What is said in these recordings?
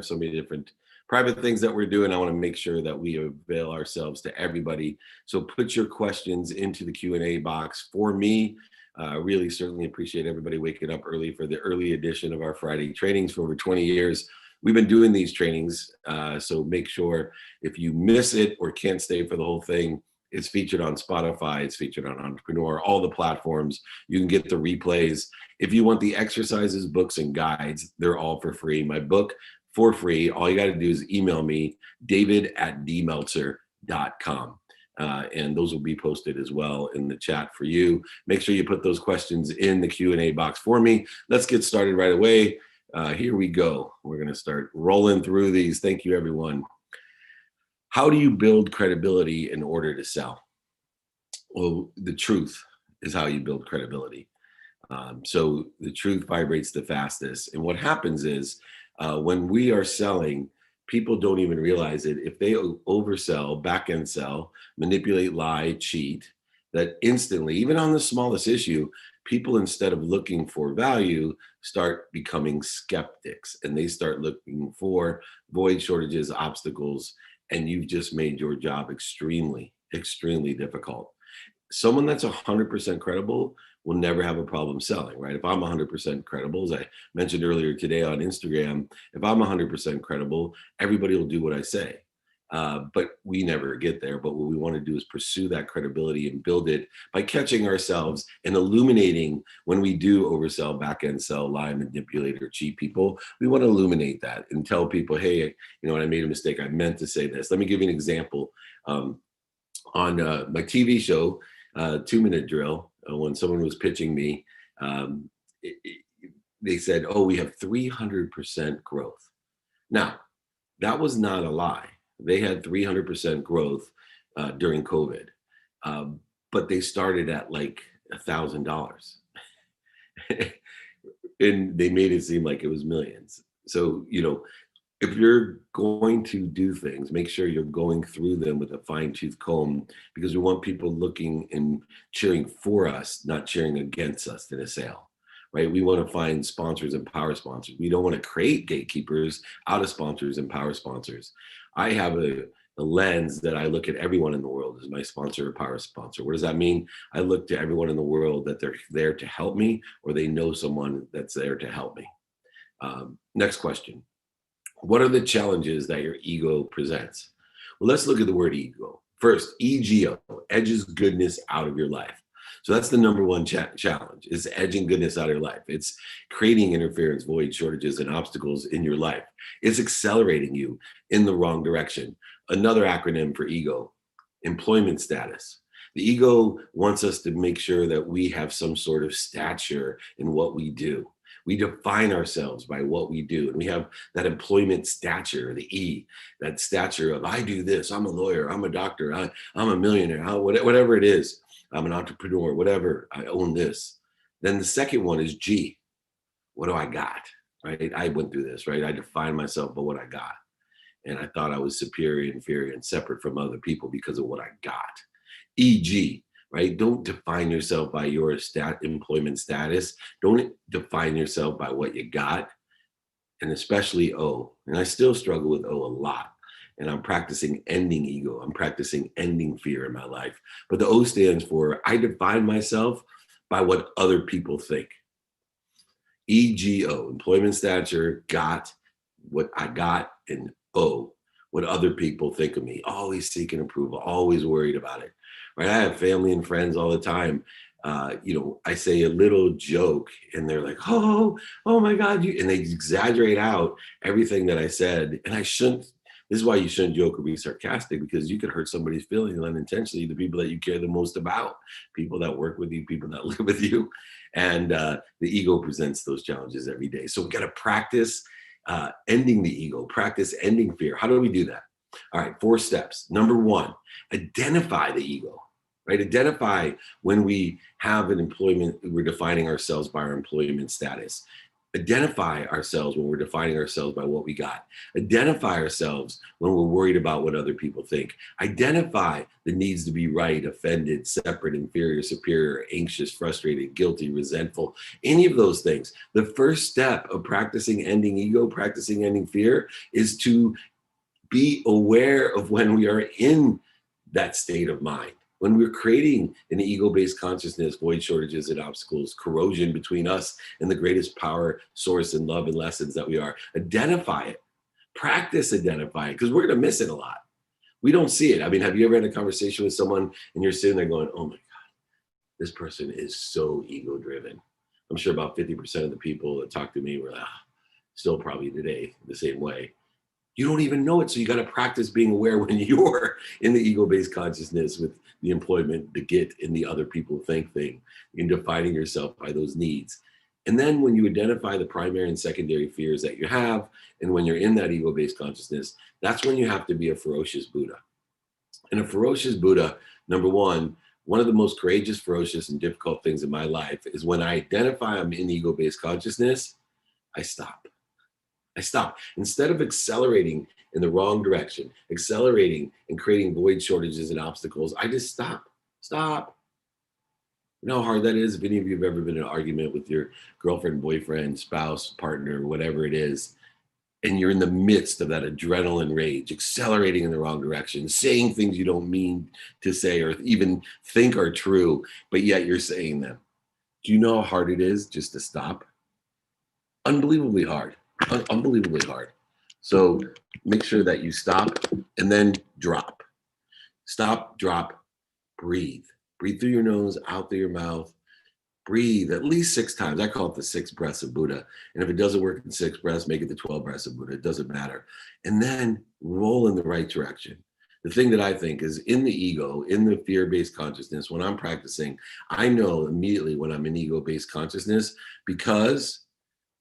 so many different private things that we're doing. I want to make sure that we avail ourselves to everybody. So put your questions into the Q&A box for me. Really certainly appreciate everybody waking up early for the early edition of our Friday trainings. For over 20 years, we've been doing these trainings. So make sure if you miss it or can't stay for the whole thing, it's featured on Spotify, it's featured on Entrepreneur, all the platforms. You can get the replays. If you want the exercises, books, and guides, they're all for free. My book, for free. All you got to do is email me, david@dmeltzer.com. And those will be posted as well in the chat for you. Make sure you put those questions in the Q&A box for me. Let's get started right away. Here we go. We're going to start rolling through these. Thank you, everyone. How do you build credibility in order to sell? Well, the truth is how you build credibility. So the truth vibrates the fastest. And what happens is when we are selling, people don't even realize it. If they oversell, back end sell, manipulate, lie, cheat, that instantly, even on the smallest issue, people, instead of looking for value, start becoming skeptics, and they start looking for void, shortages, obstacles, and you've just made your job extremely, extremely difficult. Someone that's 100% credible will never have a problem selling, right? If I'm 100% credible, as I mentioned earlier today on Instagram, if I'm 100% credible, everybody will do what I say. But we never get there. But what we want to do is pursue that credibility and build it by catching ourselves and illuminating when we do oversell, back end sell, lie, manipulate, or cheat people. We want to illuminate that and tell people, hey, you know what, I made a mistake. I meant to say this. Let me give you an example. On my TV show, 2-Minute Drill, when someone was pitching me, they said, oh, we have 300% growth. Now, that was not a lie. They had 300% growth during COVID, but they started at like $1,000 and they made it seem like it was millions. So, you know, if you're going to do things, make sure you're going through them with a fine-tooth comb, because we want people looking and cheering for us, not cheering against us in a sale, right? We want to find sponsors and power sponsors. We don't want to create gatekeepers out of sponsors and power sponsors. I have a lens that I look at everyone in the world as my sponsor or power sponsor. What does that mean? I look to everyone in the world that they're there to help me, or they know someone that's there to help me. Next question. What are the challenges that your ego presents? Well, let's look at the word ego. First, EGO, edges goodness out of your life. So that's the number one challenge, is edging goodness out of your life. It's creating interference, void, shortages, and obstacles in your life. It's accelerating you in the wrong direction. Another acronym for ego, employment status. The ego wants us to make sure that we have some sort of stature in what we do. We define ourselves by what we do. And we have that employment stature, the E, that stature of, I do this, I'm a lawyer, I'm a doctor, I'm a millionaire, whatever it is. I'm an entrepreneur, whatever, I own this. Then the second one is G, what do I got, right? I went through this, right? I defined myself by what I got. And I thought I was superior, inferior, and separate from other people because of what I got. EG, right? Don't define yourself by your employment status. Don't define yourself by what you got, and especially O. And I still struggle with O a lot. And I'm practicing ending ego. I'm practicing ending fear in my life. But the O stands for, I define myself by what other people think. EGO, employment stature, got, what I got, and O, what other people think of me. Always seeking approval, always worried about it. Right? I have family and friends all the time. You know, I say a little joke and they're like, oh my God. And they exaggerate out everything that I said. And I shouldn't. This is why you shouldn't joke or be sarcastic, because you could hurt somebody's feelings unintentionally, the people that you care the most about, people that work with you, people that live with you. And the ego presents those challenges every day. So we got to practice ending the ego, practice ending fear. How do we do that? All right, 4 steps. Number 1, identify the ego. Right? Identify when we have an employment, we're defining ourselves by our employment status. Identify ourselves when we're defining ourselves by what we got. Identify ourselves when we're worried about what other people think. Identify the needs to be right, offended, separate, inferior, superior, anxious, frustrated, guilty, resentful, any of those things. The first step of practicing ending ego, practicing ending fear, is to be aware of when we are in that state of mind. When we're creating an ego-based consciousness, void, shortages, and obstacles, corrosion between us and the greatest power, source, and love and lessons that we are, identify it. Practice identifying, because we're going to miss it a lot. We don't see it. I mean, have you ever had a conversation with someone and you're sitting there going, oh my God, this person is so ego-driven. I'm sure about 50% of the people that talk to me were still probably today the same way. You don't even know it. So you got to practice being aware when you're in the ego-based consciousness with the employment, the get, and the other people think thing, in defining yourself by those needs. And then when you identify the primary and secondary fears that you have, and when you're in that ego-based consciousness, that's when you have to be a ferocious Buddha. And a ferocious Buddha, number one of the most courageous, ferocious, and difficult things in my life is when I identify I'm in ego-based consciousness, I stop. I stop. Instead of accelerating in the wrong direction, accelerating and creating void, shortages, and obstacles, I just stop. Stop. You know how hard that is? If any of you have ever been in an argument with your girlfriend, boyfriend, spouse, partner, whatever it is, and you're in the midst of that adrenaline rage, accelerating in the wrong direction, saying things you don't mean to say or even think are true, but yet you're saying them. Do you know how hard it is just to stop? Unbelievably hard. Unbelievably hard. So make sure that you stop and then drop. Stop, drop, breathe. Breathe through your nose, out through your mouth. Breathe at least 6 times. I call it the 6 breaths of Buddha. And if it doesn't work in 6 breaths, make it the 12 breaths of Buddha. It doesn't matter. And then roll in the right direction. The thing that I think is in the ego, in the fear-based consciousness, when I'm practicing, I know immediately when I'm in ego-based consciousness because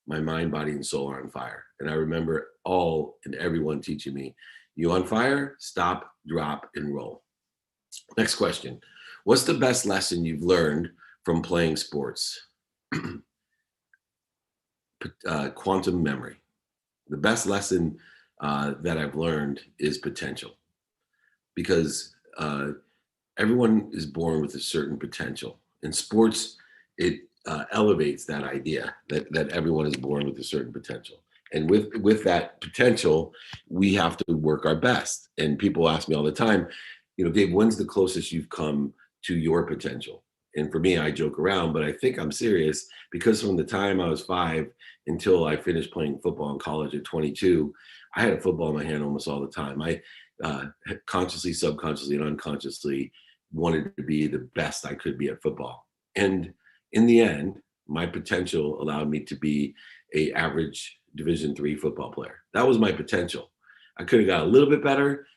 my mind, body, and soul are on fire. And I remember all and everyone teaching me, you on fire, stop, drop, and roll. Next question. What's the best lesson you've learned from playing sports? Quantum memory. The best lesson that I've learned is potential. Because everyone is born with a certain potential. In sports, it elevates that idea that everyone is born with a certain potential. And with that potential, we have to work our best. And people ask me all the time, Dave, when's the closest you've come to your potential? And for me, I joke around, but I think I'm serious because from the time I was 5 until I finished playing football in college at 22, I had a football in my hand almost all the time. I consciously, subconsciously, and unconsciously wanted to be the best I could be at football. And in the end, my potential allowed me to be an average Division III football player. That was my potential. I could have got a little bit better,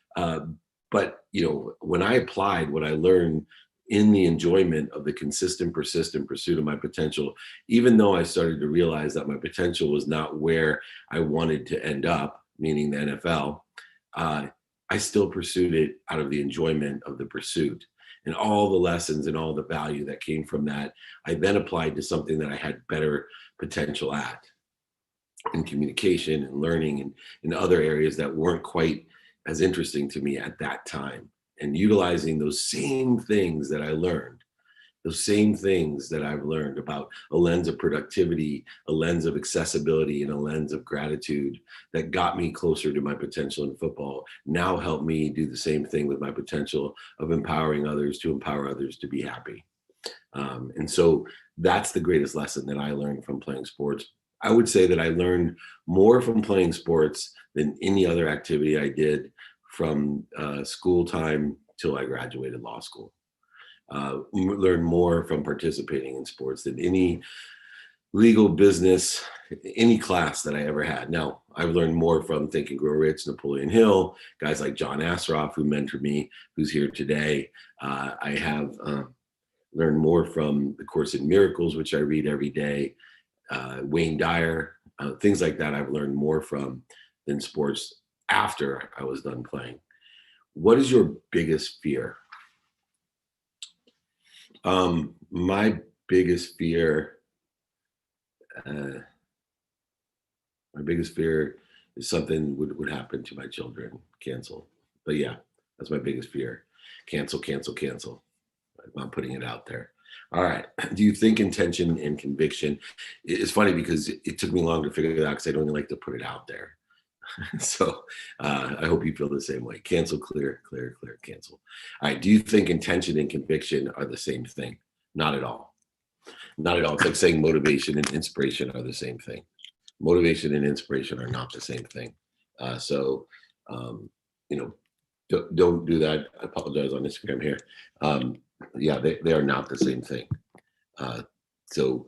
but when I applied what I learned in the enjoyment of the consistent, persistent pursuit of my potential, even though I started to realize that my potential was not where I wanted to end up, meaning the NFL, I still pursued it out of the enjoyment of the pursuit. And all the lessons and all the value that came from that, I then applied to something that I had better potential at in communication and learning and in other areas that weren't quite as interesting to me at that time. And utilizing those same things that I learned, those same things that I've learned about a lens of productivity, a lens of accessibility, and a lens of gratitude that got me closer to my potential in football, now help me do the same thing with my potential of empowering others to empower others to be happy. And so that's the greatest lesson that I learned from playing sports. I would say that I learned more from playing sports than any other activity I did from school time till I graduated law school. Learn more from participating in sports than any legal business, any class that I ever had. Now, I've learned more from Think and Grow Rich, Napoleon Hill, guys like John Assaraf, who mentored me, who's here today. I have learned more from the Course in Miracles, which I read every day, Wayne Dyer, things like that I've learned more from than sports after I was done playing. What is your biggest fear? My biggest fear, My biggest fear is something would happen to my children. Cancel. But yeah, that's my biggest fear. Cancel, cancel, cancel. I'm putting it out there. All right. Do you think intention and conviction? It's funny because it took me long to figure it out because I don't like to put it out there. So I hope you feel the same way. Cancel, clear, clear, clear, cancel. All right. Do you think intention and conviction are the same thing? Not at all. Not at all. It's like saying motivation and inspiration are the same thing. Motivation and inspiration are not the same thing. So, you know, don't do that. I apologize on Instagram here. Yeah, they are not the same thing. Uh, so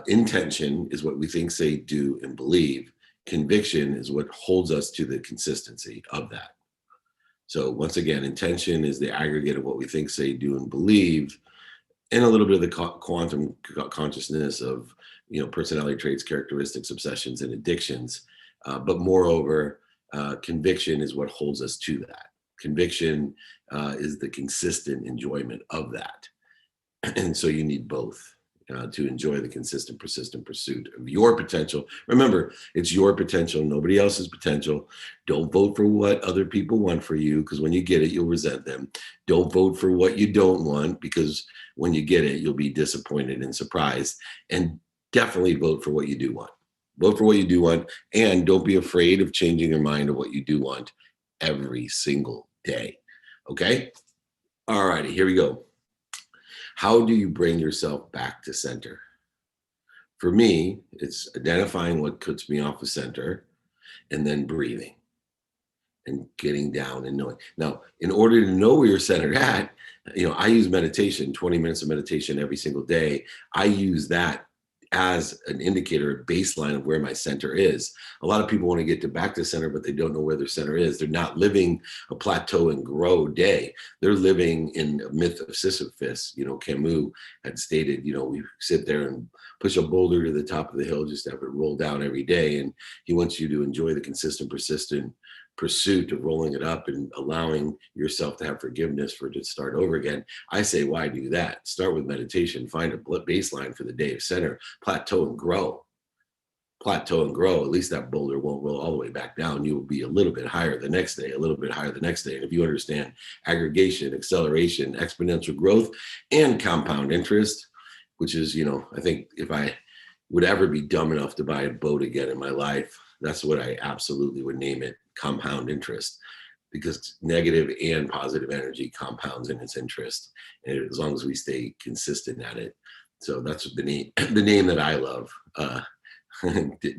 intention is what we think, say, do, and believe. Conviction is what holds us to the consistency of that. So once again, intention is the aggregate of what we think, say, do, and believe, and a little bit of the quantum consciousness of, personality traits, characteristics, obsessions, and addictions. But moreover, conviction is what holds us to that. Conviction is the consistent enjoyment of that. And so you need both to enjoy the consistent, persistent pursuit of your potential. Remember, it's your potential, nobody else's potential. Don't vote for what other people want for you, because when you get it, you'll resent them. Don't vote for what you don't want, because when you get it, you'll be disappointed and surprised. And definitely vote for what you do want. Vote for what you do want, and don't be afraid of changing your mind of what you do want every single day. Okay? All righty, here we go. How do you bring yourself back to center? For me, it's identifying what puts me off of center and then breathing and getting down and knowing. Now, in order to know where you're centered at, I use meditation, 20 minutes of meditation every single day. I use that as an indicator, a baseline of where my center is. A lot of people want to get back to center, but they don't know where their center is. They're not living a plateau and grow day. They're living in a myth of Sisyphus. Camus had stated, we sit there and push a boulder to the top of the hill, just have it roll down every day. And he wants you to enjoy the consistent, persistent pursuit of rolling it up and allowing yourself to have forgiveness for it to start over again. I say, why do that? Start with meditation, find a baseline for the day of center, plateau and grow. Plateau and grow. At least that boulder won't roll all the way back down. You will be a little bit higher the next day, a little bit higher the next day. And if you understand aggregation, acceleration, exponential growth, and compound interest, which is, I think if I would ever be dumb enough to buy a boat again in my life, that's what I absolutely would name it, compound interest, because negative and positive energy compounds in its interest, and as long as we stay consistent at it. So that's the name that I love.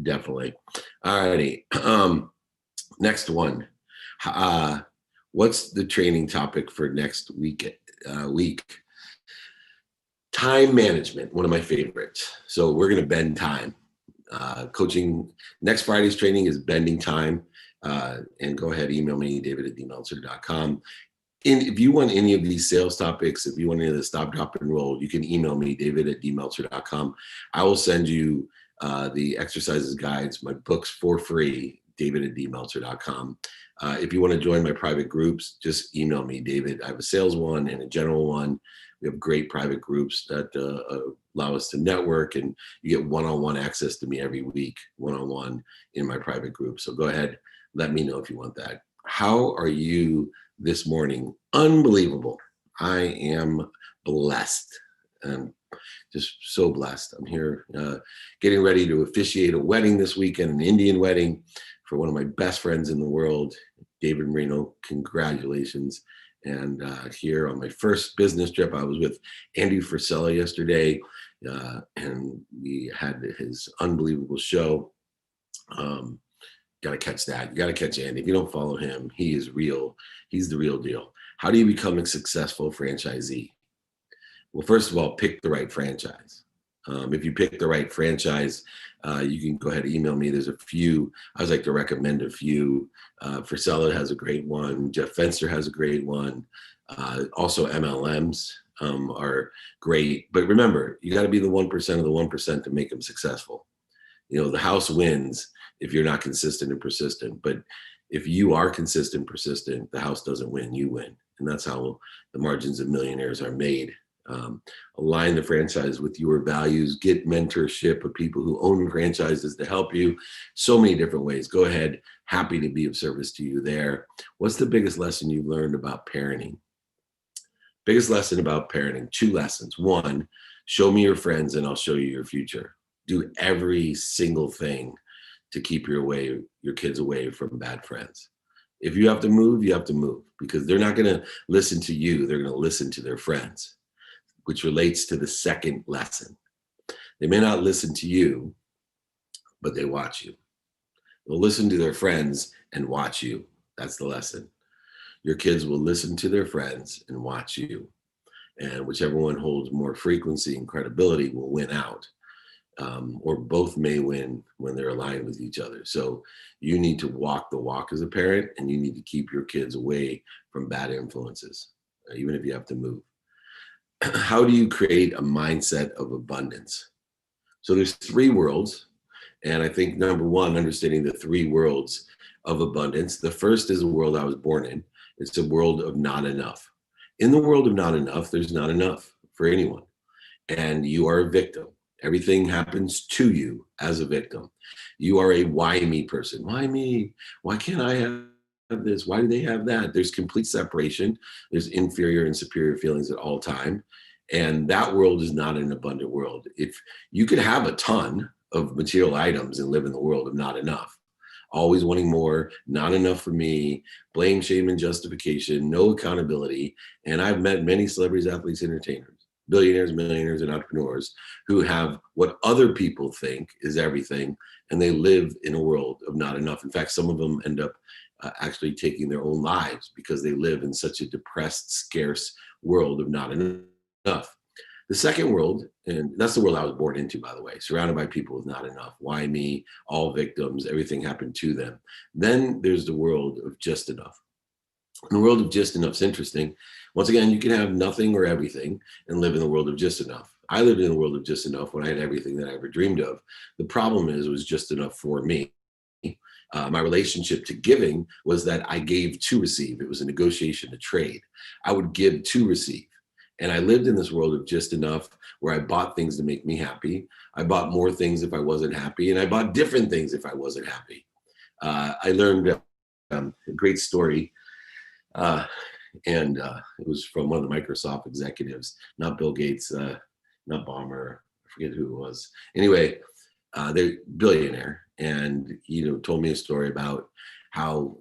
Definitely. All righty. Next one. What's the training topic for next week? Time management, one of my favorites. So we're going to bend time. Coaching, next Friday's training is bending time. And go ahead, email me, david@dmeltzer.com. And if you want any of these sales topics, if you want any of the stop, drop, and roll, you can email me, david@dmeltzer.com. I will send you the exercises guides, my books for free, david@dmeltzer.com. If you want to join my private groups, just email me, David. I have a sales one and a general one. We have great private groups that allow us to network, and you get one-on-one access to me every week, one-on-one in my private group. So go ahead, let me know if you want that. How are you this morning? Unbelievable. I am blessed. I'm just so blessed. I'm here getting ready to officiate a wedding this weekend, an Indian wedding for one of my best friends in the world, David Marino. Congratulations. And here on my first business trip, I was with Andy Frisella yesterday, and we had his unbelievable show. Got to catch that. You got to catch Andy. If you don't follow him, he is real. He's the real deal. How do you become a successful franchisee? Well, first of all, pick the right franchise. If you pick the right franchise, you can go ahead and email me. There's a few. I would like to recommend a few. Frisella has a great one. Jeff Fenster has a great one. Also, MLMs are great. But remember, you got to be the 1% of the 1% to make them successful. The house wins if you're not consistent and persistent. But if you are consistent, persistent, the house doesn't win, you win. And that's how the margins of millionaires are made. Align the franchise with your values, get mentorship of people who own franchises to help you. So many different ways. Go ahead. Happy to be of service to you there. What's the biggest lesson you've learned about parenting? Biggest lesson about parenting, 2 lessons. 1, show me your friends and I'll show you your future. Do every single thing to keep your kids away from bad friends. If you have to move, you have to move, because they're not going to listen to you. They're going to listen to their friends, which relates to the second lesson. They may not listen to you, but they watch you. They'll listen to their friends and watch you. That's the lesson. Your kids will listen to their friends and watch you. And whichever one holds more frequency and credibility will win out. Or both may win when they're aligned with each other. So you need to walk the walk as a parent, and you need to keep your kids away from bad influences, even if you have to move. How do you create a mindset of abundance? So there's 3 worlds. And I think number 1, understanding the 3 worlds of abundance. The first is a world I was born in. It's a world of not enough. In the world of not enough, there's not enough for anyone. And you are a victim. Everything happens to you as a victim. You are a why me person. Why me? Why can't I have this? Why do they have that? There's complete separation. There's inferior and superior feelings at all time. And that world is not an abundant world. If you could have a ton of material items and live in the world of not enough, always wanting more, not enough for me, blame, shame, and justification, no accountability. And I've met many celebrities, athletes, entertainers, billionaires, millionaires, and entrepreneurs who have what other people think is everything, and they live in a world of not enough. In fact, some of them end up actually taking their own lives because they live in such a depressed, scarce world of not enough. The second world, and that's the world I was born into, by the way, surrounded by people with not enough. Why me? All victims, everything happened to them. Then there's the world of just enough. And the world of just enough is interesting. Once again, you can have nothing or everything and live in the world of just enough. I lived in the world of just enough when I had everything that I ever dreamed of. The problem is, it was just enough for me. My relationship to giving was that I gave to receive. It was a negotiation, a trade. I would give to receive. And I lived in this world of just enough, where I bought things to make me happy. I bought more things if I wasn't happy, and I bought different things if I wasn't happy. I learned a great story, and it was from one of the Microsoft executives, not Bill Gates, not Ballmer, I forget who it was. Anyway, they're billionaire, and told me a story about how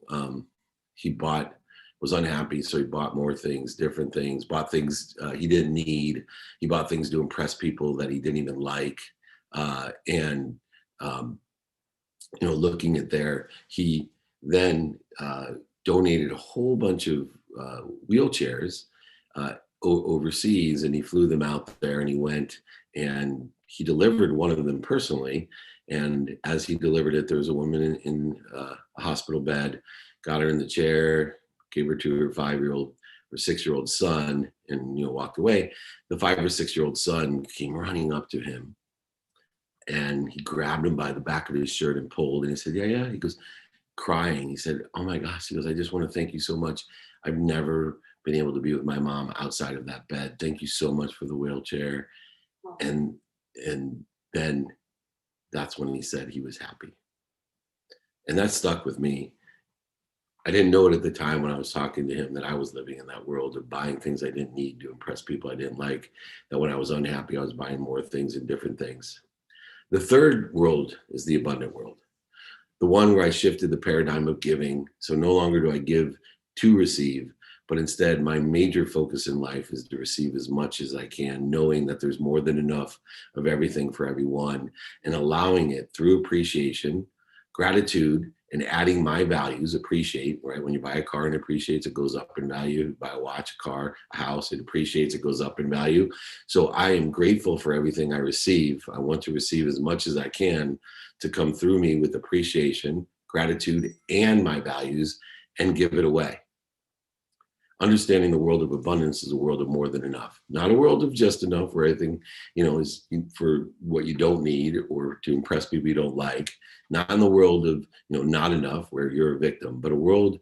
he was unhappy, so he bought more things, different things, bought things he didn't need. He bought things to impress people that he didn't even like. And looking at there, he then donated a whole bunch of wheelchairs overseas, and he flew them out there, and he went and he delivered one of them personally. And as he delivered it, there was a woman in a hospital bed, got her in the chair, gave her to her 5-year-old or 6-year-old son, and walked away. The 5 or 6-year-old son came running up to him, and he grabbed him by the back of his shirt and pulled, and he said, yeah. He goes, crying. He said, oh my gosh. He goes, I just want to thank you so much. I've never been able to be with my mom outside of that bed. Thank you so much for the wheelchair. And then that's when he said he was happy. And that stuck with me. I didn't know it at the time when I was talking to him, that I was living in that world of buying things I didn't need to impress people I didn't like, that when I was unhappy, I was buying more things and different things. The third world is the abundant world, the one where I shifted the paradigm of giving. So no longer do I give to receive, but instead my major focus in life is to receive as much as I can, knowing that there's more than enough of everything for everyone, and allowing it through appreciation, gratitude, and adding my values. Appreciate, right? When you buy a car and it appreciates, it goes up in value. You buy a watch, a car, a house, it appreciates, it goes up in value. So I am grateful for everything I receive. I want to receive as much as I can to come through me with appreciation, gratitude, and my values, and give it away. Understanding the world of abundance is a world of more than enough, not a world of just enough where everything, is for what you don't need or to impress people you don't like. Not in the world of, not enough where you're a victim, but a world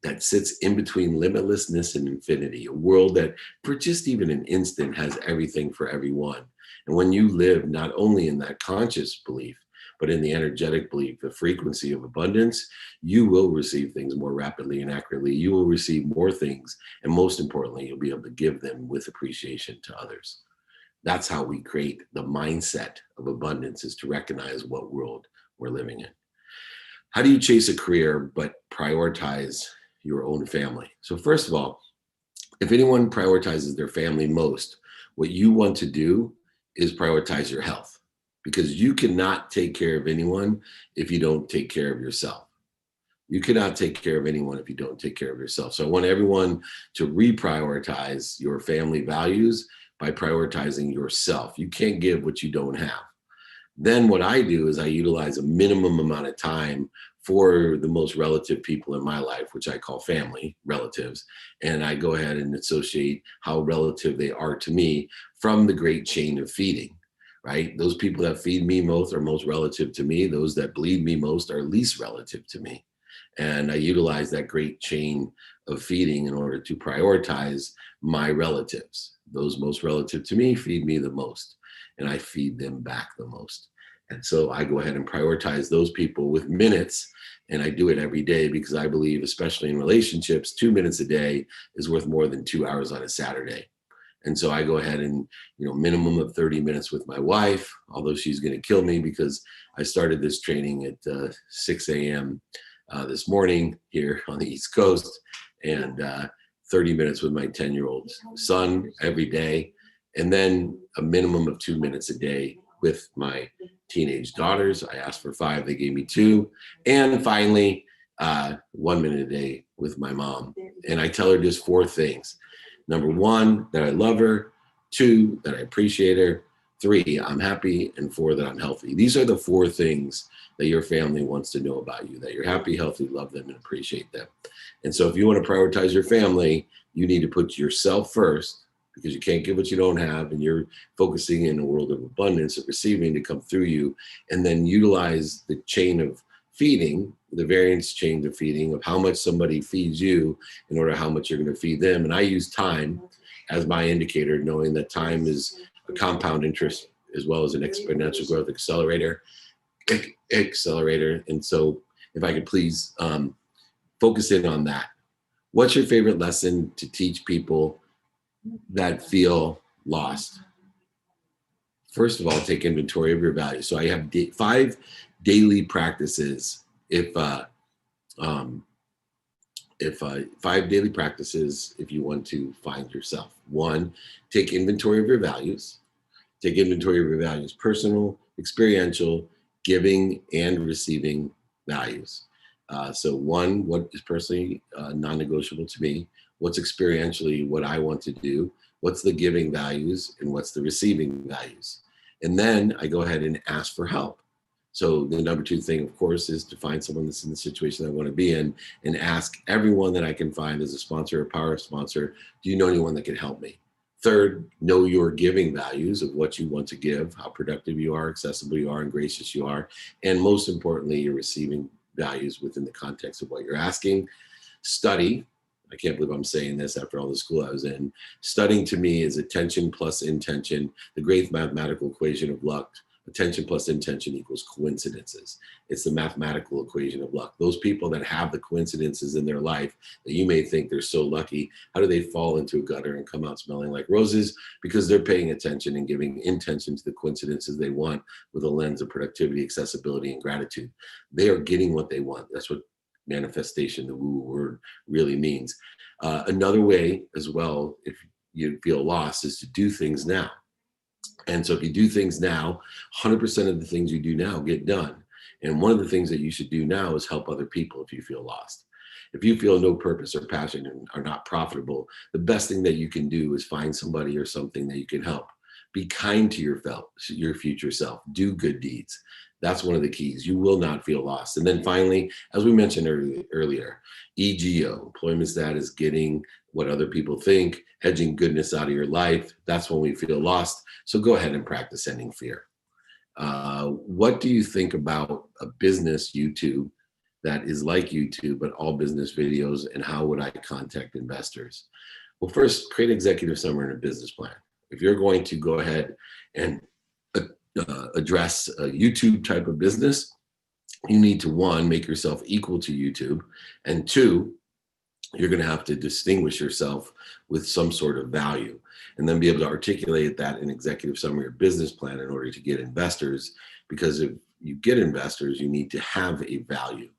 that sits in between limitlessness and infinity, a world that for just even an instant has everything for everyone. And when you live not only in that conscious belief, but in the energetic belief, the frequency of abundance, you will receive things more rapidly and accurately. You will receive more things. And most importantly, you'll be able to give them with appreciation to others. That's how we create the mindset of abundance, is to recognize what world we're living in. How do you chase a career but prioritize your own family? So first of all, if anyone prioritizes their family most, what you want to do is prioritize your health, because you cannot take care of anyone if you don't take care of yourself. You cannot take care of anyone if you don't take care of yourself. So I want everyone to reprioritize your family values by prioritizing yourself. You can't give what you don't have. Then what I do is I utilize a minimum amount of time for the most relative people in my life, which I call family, relatives. And I go ahead and associate how relative they are to me from the great chain of feeding, right? Those people that feed me most are most relative to me. Those that bleed me most are least relative to me. And I utilize that great chain of feeding in order to prioritize my relatives. Those most relative to me feed me the most, and I feed them back the most. And so I go ahead and prioritize those people with minutes, and I do it every day because I believe, especially in relationships, 2 minutes a day is worth more than 2 hours on a Saturday. And so I go ahead and, minimum of 30 minutes with my wife, although she's going to kill me because I started this training at 6 a.m. This morning here on the East Coast, and 30 minutes with my 10-year-old son every day, and then a minimum of 2 minutes a day with my teenage daughters. I asked for 5, they gave me 2. And finally, 1 minute a day with my mom. And I tell her just 4 things. Number 1, that I love her. 2, that I appreciate her. 3, I'm happy. And 4, that I'm healthy. These are the 4 things that your family wants to know about you, that you're happy, healthy, love them, and appreciate them. And so if you want to prioritize your family, you need to put yourself first, because you can't give what you don't have, and you're focusing in a world of abundance of receiving to come through you, and then utilize the chain of feeding, the variance chain of feeding of how much somebody feeds you in order how much you're going to feed them. And I use time as my indicator, knowing that time is a compound interest as well as an exponential growth accelerator. And so if I could please focus in on that. What's your favorite lesson to teach people that feel lost? First of all, take inventory of your values. So I have 5 daily practices. If 5 daily practices, if you want to find yourself. 1, take inventory of your values. Take inventory of your values: personal, experiential, giving, and receiving values. So 1, what is personally non-negotiable to me? What's experientially what I want to do? What's the giving values, and what's the receiving values? And then I go ahead and ask for help. So the number 2 thing, of course, is to find someone that's in the situation I want to be in, and ask everyone that I can find as a sponsor or power sponsor, do you know anyone that can help me? 3rd, know your giving values of what you want to give, how productive you are, accessible you are, and gracious you are. And most importantly, your receiving values within the context of what you're asking. Study. I can't believe I'm saying this after all the school I was in. Studying to me is attention plus intention, the great mathematical equation of luck. Attention plus intention equals coincidences. It's the mathematical equation of luck. Those people that have the coincidences in their life that you may think they're so lucky, how do they fall into a gutter and come out smelling like roses? Because they're paying attention and giving intention to the coincidences they want with a lens of productivity, accessibility, and gratitude. They are getting what they want. That's what manifestation, the woo word, really means. Another way as well, if you feel lost, is to do things now. And so if you do things now, 100% of the things you do now get done. And one of the things that you should do now is help other people if you feel lost. If you feel no purpose or passion and are not profitable, the best thing that you can do is find somebody or something that you can help. Be kind to your future self. Do good deeds. That's one of the keys. You will not feel lost. And then finally, as we mentioned earlier, EGO, employment status, getting what other people think, hedging goodness out of your life. That's when we feel lost. So go ahead and practice ending fear. What do you think about a business YouTube that is like YouTube, but all business videos, and how would I contact investors? Well, first, create an executive summary and a business plan. If you're going to go ahead and address a YouTube type of business, you need to, one, make yourself equal to YouTube, and two, you're going to have to distinguish yourself with some sort of value, and then be able to articulate that in executive summary or business plan in order to get investors. Because if you get investors, you need to have a value.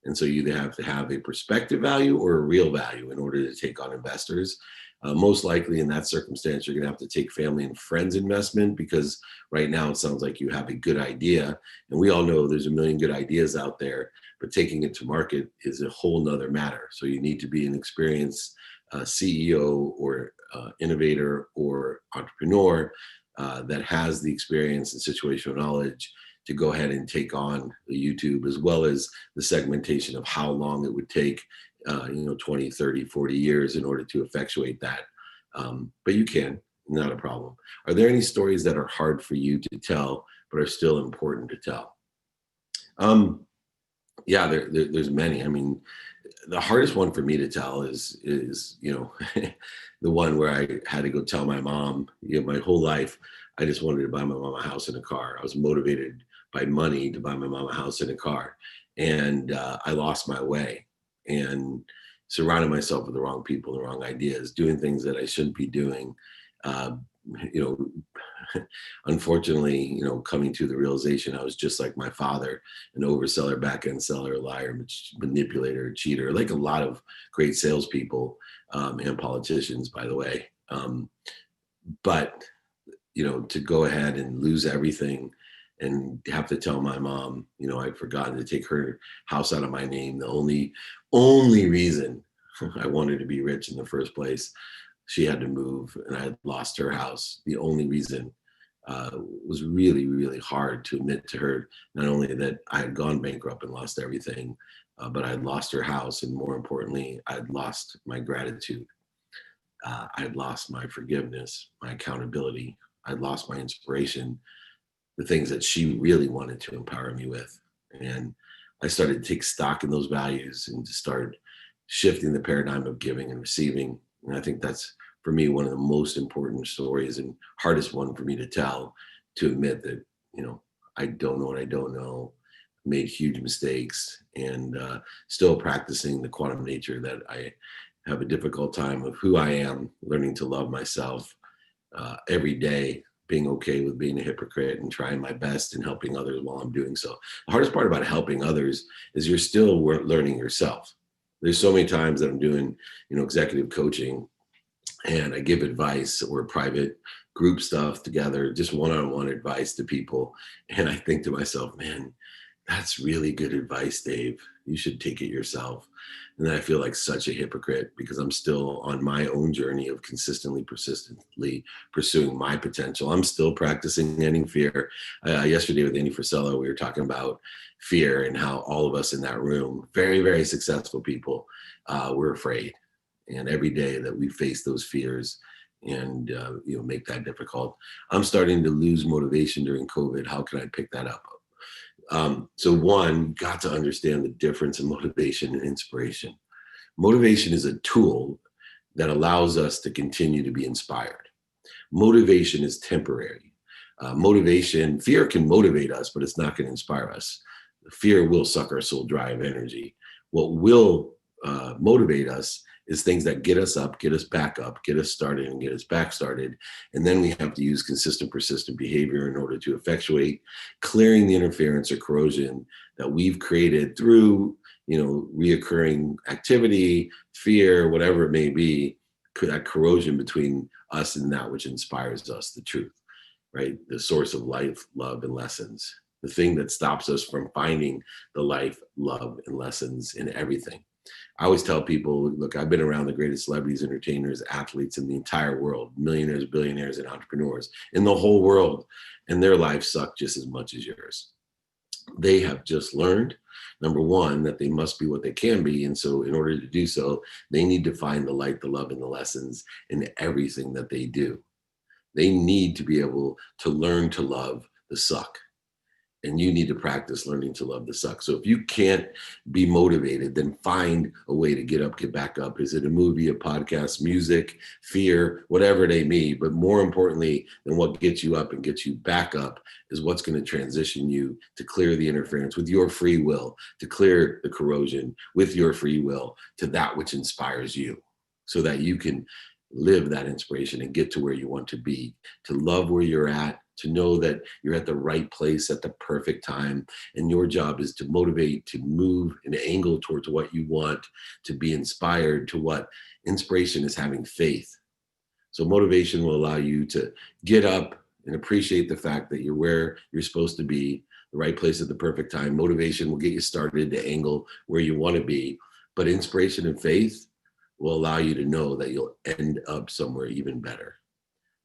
And so you either have to have a perspective value or a real value in order to take on investors. Most likely in that circumstance, you're going to have to take family and friends investment, because right now it sounds like you have a good idea. And we all know there's a million good ideas out there, but taking it to market is a whole nother matter. So you need to be an experienced CEO or innovator or entrepreneur that has the experience and situational knowledge to go ahead and take on the YouTube, as well as the segmentation of how long it would take, 20, 30, 40 years in order to effectuate that. But you can, not a problem. Are there any stories that are hard for you to tell, but are still important to tell? Yeah, there's many. I mean, the hardest one for me to tell is the one where I had to go tell my mom. My whole life, I just wanted to buy my mom a house and a car. I was motivated by money to buy my mom a house and a car, and I lost my way and surrounded myself with the wrong people, the wrong ideas, doing things that I shouldn't be doing. Uh, Unfortunately, coming to the realization I was just like my father, an overseller, back-end seller, a liar, manipulator, cheater, like a lot of great salespeople and politicians, by the way. But to go ahead and lose everything and have to tell my mom, I'd forgotten to take her house out of my name. The only reason I wanted to be rich in the first place, she had to move and I had lost her house. The only reason was really, really hard to admit to her, not only that I had gone bankrupt and lost everything, but I had lost her house. And more importantly, I'd lost my gratitude. I'd lost my forgiveness, my accountability. I'd lost my inspiration, the things that she really wanted to empower me with. And I started to take stock in those values and to start shifting the paradigm of giving and receiving. And I think that's, for me, one of the most important stories and hardest one for me to tell, to admit that, I don't know what I don't know, made huge mistakes, and still practicing the quantum nature that I have a difficult time of who I am, learning to love myself every day, being okay with being a hypocrite and trying my best and helping others while I'm doing so. The hardest part about helping others is you're still learning yourself. There's so many times that I'm doing, executive coaching, and I give advice or private group stuff together, just one-on-one advice to people. And I think to myself, man, that's really good advice, Dave. You should take it yourself. And then I feel like such a hypocrite because I'm still on my own journey of persistently pursuing my potential. I'm still practicing ending fear. Yesterday with Andy Frisella, we were talking about fear and how all of us in that room, very, very successful people, we're afraid. And every day that we face those fears and make that difficult. I'm starting to lose motivation during COVID. How can I pick that up? So one, got to understand the difference in motivation and inspiration. Motivation is a tool that allows us to continue to be inspired. Motivation is temporary. Fear can motivate us, but it's not going to inspire us. Fear will suck our soul dry of energy. What will motivate us is things that get us up, get us back up, get us started, and get us back started. And then we have to use consistent, persistent behavior in order to effectuate clearing the interference or corrosion that we've created through, reoccurring activity, fear, whatever it may be, that corrosion between us and that which inspires us, the truth, right? The source of life, love, and lessons. The thing that stops us from finding the life, love, and lessons in everything. I always tell people, look, I've been around the greatest celebrities, entertainers, athletes in the entire world, millionaires, billionaires, and entrepreneurs in the whole world, and their lives suck just as much as yours. They have just learned, number one, that they must be what they can be. And so in order to do so, they need to find the light, the love, and the lessons in everything that they do. They need to be able to learn to love the suck And you need to practice learning to love the suck. So if you can't be motivated, then find a way to get up, get back up. Is it a movie, a podcast, music, fear, whatever it may be? But more importantly than what gets you up and gets you back up is what's going to transition you to clear the interference with your free will, to clear the corrosion with your free will to that which inspires you, so that you can live that inspiration and get to where you want to be, to love where you're at, to know that you're at the right place at the perfect time. And your job is to motivate, to move and angle towards what you want, to be inspired to what inspiration is having faith. So motivation will allow you to get up and appreciate the fact that you're where you're supposed to be, the right place at the perfect time. Motivation will get you started to angle where you want to be. But inspiration and faith will allow you to know that you'll end up somewhere even better.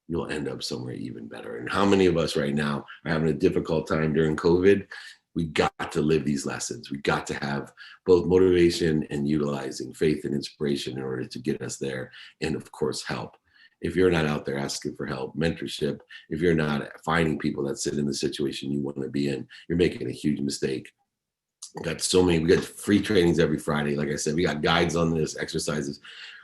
You'll end up somewhere even better. And how many of us right now are having a difficult time during COVID? We got to live these lessons. We got to have both motivation and utilizing faith and inspiration in order to get us there. And of course, help. If you're not out there asking for help, mentorship, if you're not finding people that sit in the situation you want to be in, you're making a huge mistake. We got free trainings every Friday. Like I said, we got guides on this, exercises.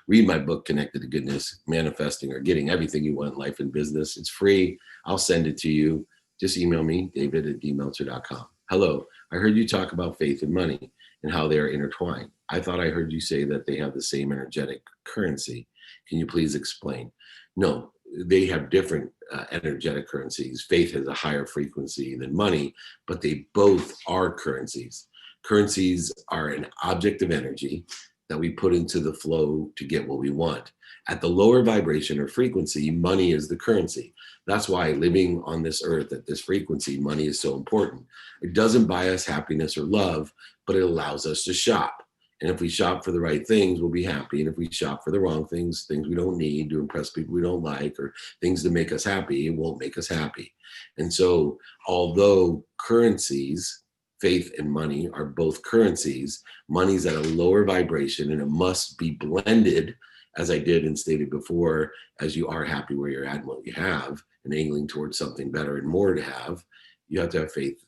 Read my book, Connected to Goodness, Manifesting or Getting Everything You Want in Life and Business. It's free. I'll send it to you. Just email me, david@dmeltzer.com. Hello, I heard you talk about faith and money and how they are intertwined. I thought I heard you say that they have the same energetic currency. Can you please explain? No, they have different energetic currencies. Faith has a higher frequency than money, but they both are currencies. Currencies are an object of energy that we put into the flow to get what we want. At the lower vibration or frequency, money is the currency. That's why living on this earth at this frequency, money is so important. It doesn't buy us happiness or love, but it allows us to shop. And if we shop for the right things, we'll be happy. And if we shop for the wrong things, things we don't need to impress people we don't like, or things to make us happy, it won't make us happy. And so although currencies, faith and money are both currencies, money's at a lower vibration and it must be blended, as I did and stated before, as you are happy where you're at and what you have and angling towards something better and more to have, you have to have faith,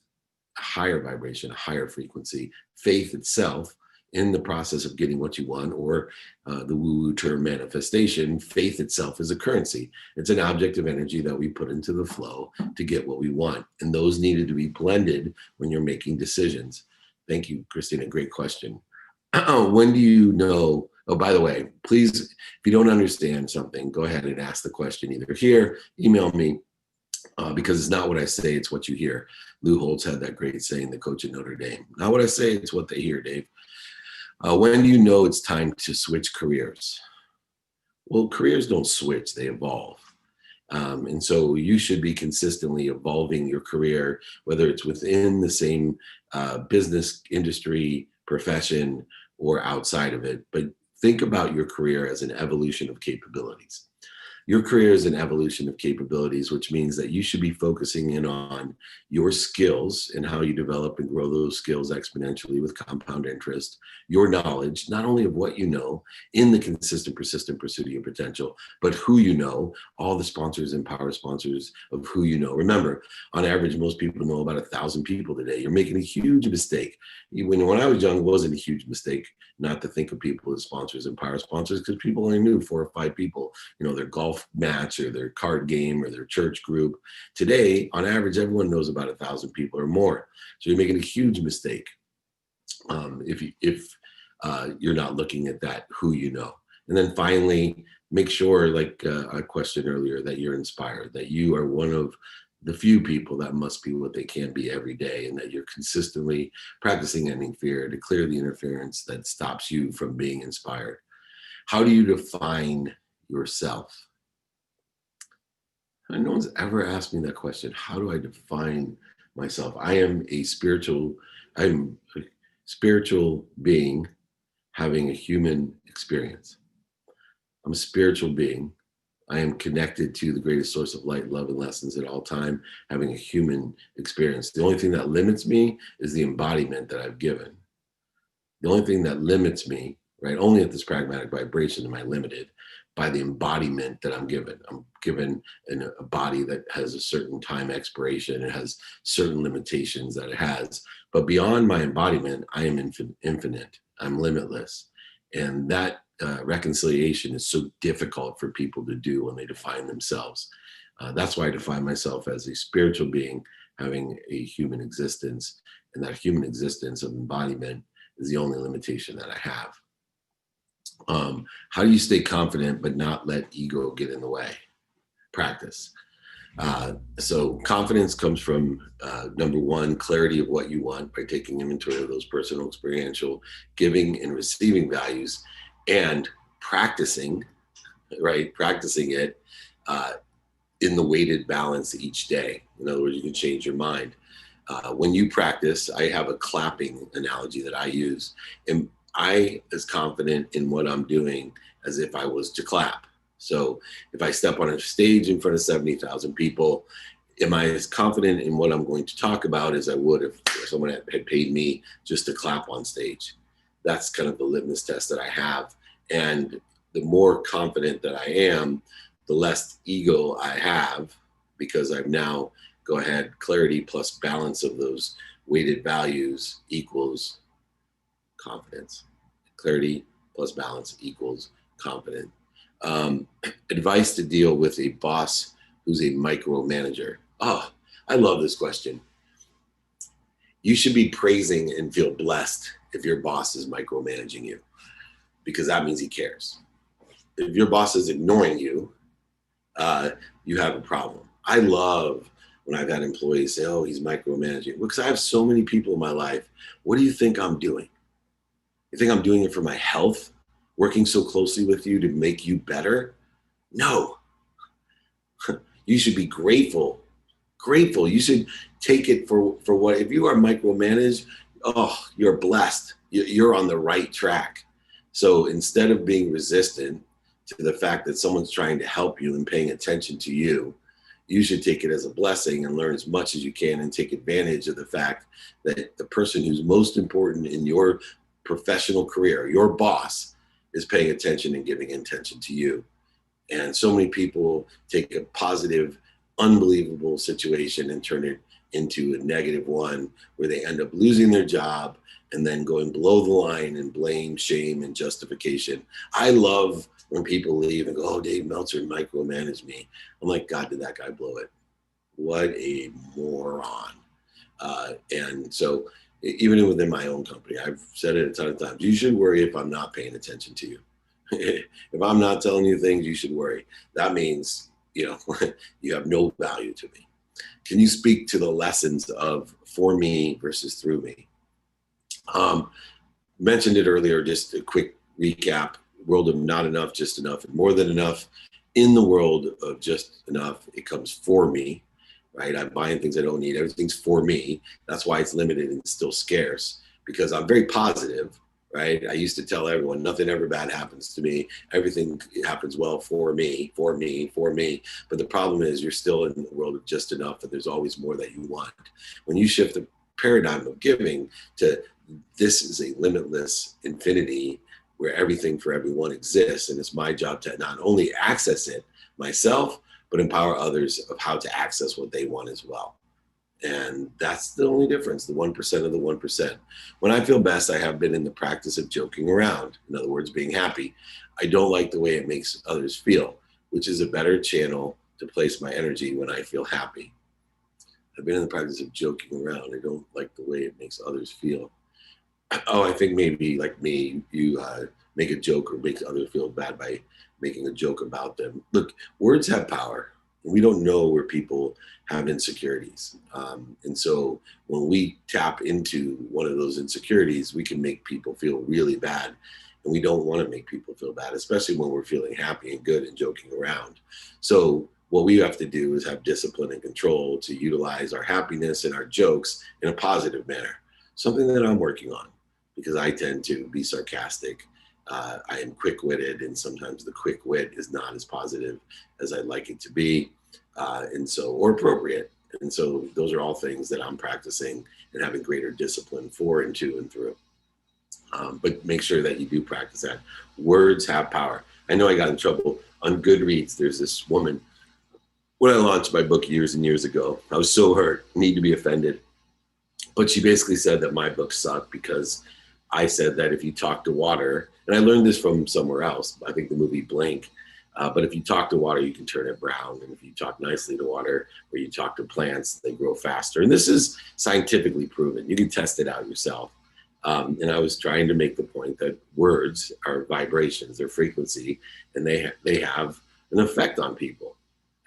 a higher vibration, a higher frequency. Faith itself in the process of getting what you want, or the woo-woo term manifestation, faith itself is a currency. It's an object of energy that we put into the flow to get what we want. And those needed to be blended when you're making decisions. Thank you, Christina. Great question. When do you know? Oh, by the way, please, if you don't understand something, go ahead and ask the question either here, email me, because it's not what I say, it's what you hear. Lou Holtz had that great saying, the coach at Notre Dame. Not what I say, it's what they hear, Dave. When do you know it's time to switch careers? Well, careers don't switch, they evolve. And so you should be consistently evolving your career, whether it's within the same business, industry, profession, or outside of it. But think about your career as an evolution of capabilities. Your career is an evolution of capabilities, which means that you should be focusing in on your skills and how you develop and grow those skills exponentially with compound interest, your knowledge, not only of what you know in the consistent, persistent pursuit of your potential, but who you know, all the sponsors and power sponsors of who you know. Remember, on average, most people know about 1,000 people today. You're making a huge mistake. When I was young, it wasn't a huge mistake not to think of people as sponsors and power sponsors, because people only knew 4 or 5 people, their golf match or their card game or their church group. Today, on average, everyone knows about 1,000 people or more. So you're making a huge mistake if you're not looking at that, who you know. And then finally, make sure, like I questioned earlier, that you're inspired, that you are one of the few people that must be what they can be every day, and that you're consistently practicing ending fear to clear the interference that stops you from being inspired. How do you define yourself? No one's ever asked me that question. How do I define myself? I'm a spiritual being having a human experience. I'm a spiritual being. I am connected to the greatest source of light, love, and lessons at all time, having a human experience. The only thing that limits me is the embodiment that I've given. The only thing that limits me, right? Only at this pragmatic vibration am I limited. by the embodiment that I'm given. I'm given a body that has a certain time expiration. It has certain limitations that it has. But beyond my embodiment, I am infinite. I'm limitless. And that reconciliation is so difficult for people to do when they define themselves. That's why I define myself as a spiritual being having a human existence. And that human existence of embodiment is the only limitation that I have. How do you stay confident but not let ego get in the way? Practice. So confidence comes from number one, clarity of what you want by taking inventory of those personal, experiential, giving and receiving values, and practicing, right? Practicing it in the weighted balance each day. In other words, you can change your mind. When you practice, I have a clapping analogy that I use. And I as confident in what I'm doing as if I was to clap. So if I step on a stage in front of 70,000 people, am I as confident in what I'm going to talk about as I would if someone had paid me just to clap on stage? That's kind of the litmus test that I have. And the more confident that I am, the less ego I have, because I've now go ahead, clarity plus balance of those weighted values equals confidence. Clarity plus balance equals confident. Advice to deal with a boss who's a micromanager. Oh, I love this question. You should be praising and feel blessed if your boss is micromanaging you, because that means he cares. If your boss is ignoring you, you have a problem. I love when I've had employees say, oh, he's micromanaging, because I have so many people in my life. What do you think I'm doing? You think I'm doing it for my health, working so closely with you to make you better? No. You should be grateful. Grateful. You should take it for what, if you are micromanaged, oh, you're blessed. You're on the right track. So instead of being resistant to the fact that someone's trying to help you and paying attention to you, you should take it as a blessing and learn as much as you can and take advantage of the fact that the person who's most important in your professional career, your boss, is paying attention and giving attention to you. And so many people take a positive, unbelievable situation and turn it into a negative one where they end up losing their job and then going below the line and blame, shame, and justification. I love when people leave and go, oh, Dave Meltzer micromanaged me. I'm like, God, did that guy blow it? What a moron. And so even within my own company, I've said it a ton of times, you should worry if I'm not paying attention to you. If I'm not telling you things, you should worry. That means, you have no value to me. Can you speak to the lessons of for me versus through me? Mentioned it earlier, just a quick recap. World of not enough, just enough, and more than enough. In the world of just enough, it comes for me, right? I'm buying things I don't need. Everything's for me. That's why it's limited and still scarce, because I'm very positive, right? I used to tell everyone, nothing ever bad happens to me. Everything happens well for me, for me, for me. But the problem is you're still in the world of just enough, and there's always more that you want. When you shift the paradigm of giving to this is a limitless infinity where everything for everyone exists, and it's my job to not only access it myself, but empower others of how to access what they want as well. And that's the only difference, the 1% of the 1%. When I feel best, I have been in the practice of joking around. In other words, being happy. I don't like the way it makes others feel, which is a better channel to place my energy when I feel happy. I've been in the practice of joking around. I don't like the way it makes others feel. Oh, I think maybe like me, you make a joke or make others feel bad by making a joke about them. Look, words have power. We don't know where people have insecurities. And so when we tap into one of those insecurities, we can make people feel really bad. And we don't want to make people feel bad, especially when we're feeling happy and good and joking around. So what we have to do is have discipline and control to utilize our happiness and our jokes in a positive manner. Something that I'm working on, because I tend to be sarcastic. I am quick-witted, and sometimes the quick wit is not as positive as I'd like it to be, or appropriate. And so those are all things that I'm practicing and having greater discipline for and to and through. But make sure that you do practice that. Words have power. I know I got in trouble on Goodreads, there's this woman. When I launched my book years and years ago, I was so hurt, need to be offended. But she basically said that my book sucked because I said that if you talk to water, and I learned this from somewhere else, I think the movie Blink, but if you talk to water, you can turn it brown. And if you talk nicely to water, or you talk to plants, they grow faster. And this is scientifically proven. You can test it out yourself. And I was trying to make the point that words are vibrations, they're frequency, and they have an effect on people.